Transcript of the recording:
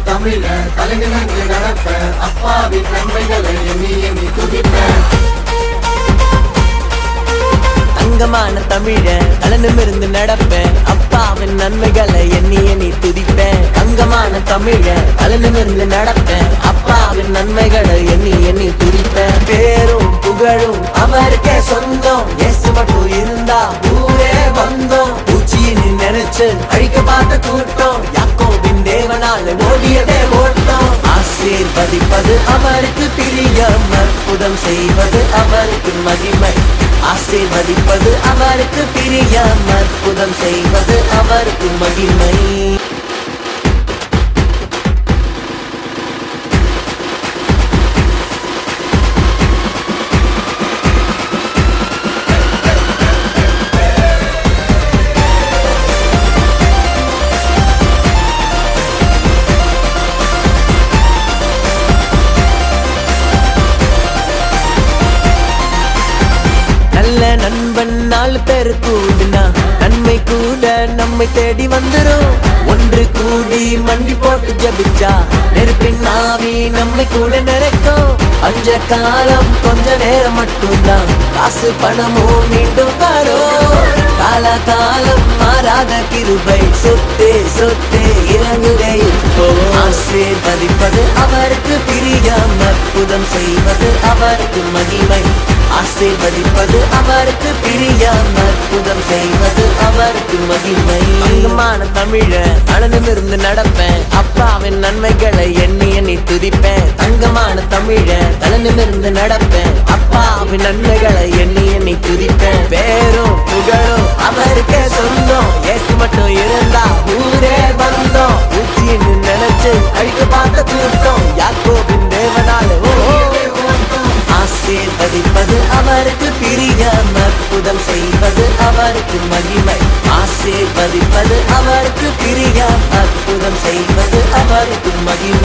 தமிழ தலைநிமிர்ந்து நடப்ப அப்பாவின் நன்மைகளை எண்ணி எண்ணி துதிப்ப. தங்கமான தமிழ தலைநிமிர்ந்து நடப்ப அப்பாவின் நன்மைகளை எண்ணி எண்ணி துதிப்பேன். தங்கமான தமிழ தலைநிமிர்ந்து நடப்ப அப்பாவின் நன்மைகளை எண்ணி எண்ணி துதிப்பேன். பேரும் புகழும் அவருக்கே சொந்தம். இயேசு மட்டும் இருந்தா ஊரே வந்தோம். பூச்சின்னு நினைச்சு அழிக்க பார்த்த கூட்டம் யாக்கோபின் தேவனால ஓடியதே ஓட்டம். ஆசீர்வதிப்பது அவருக்கு பிரியம், அற்புதம் செய்வது அவருக்கு மகிமை. ஆசீர்வதிப்பது அவருக்கு பிரியம், அற்புதம் செய்வது அவருக்கு மகிமை. நண்பன் 4 பேர் கூடுனா நன்மை கூட நம்மை தேடி வந்துரும். ஒன்று கூடி மண்டி போட்டு ஜபிச்சா நெருப்பின் ஆவி நம்மை கூட நிறைக்கும். அஞ்ச காலம் கொஞ்ச நேரம் மட்டும்தான், காசு பணமும் மீண்டும் வரும். கால காலம் மாறாத கிருபை சொத்தே சொத்தே இறங்குதே இப்போ. ஆசீர்வதிப்பது அவருக்கு பிரியம், அற்புதம் செய்வது அவருக்கு மகிமை. ஆசீர்வதிப்பது அவருக்கு பிரியம், அற்புதம் செய்வது அவருக்கு மகிமை. தங்கமான தமிழ அனநிமிர்ந்து நடப்பேன் அப்பாவின் நன்மைகளை எண்ணி எண்ணி துதிப்பேன். தங்கமான தமிழ தலைநிமிர்ந்து நடப்பேன் அப்பாவின் நன்மைகளை எண்ணி எண்ணி துதிப்பேன். பேரும் புகழும் அவருக்கே சொந்தம். இயேசு மட்டும் இருந்தா ஊரே வந்தோம். ஊச்சின்னு நினைச்சு அழிக்க பார்த்த கூட்டம் யாக்கோபின் தேவனால ஆசீர்வதிப்பது அவருக்கு பிரியம், அற்புதம் செய்வது அவருக்கு மகிமை. ஆசீர்வதிப்பது அவருக்கு பிரியம், அற்புதம் செய்வது அவருக்கு மகிமை.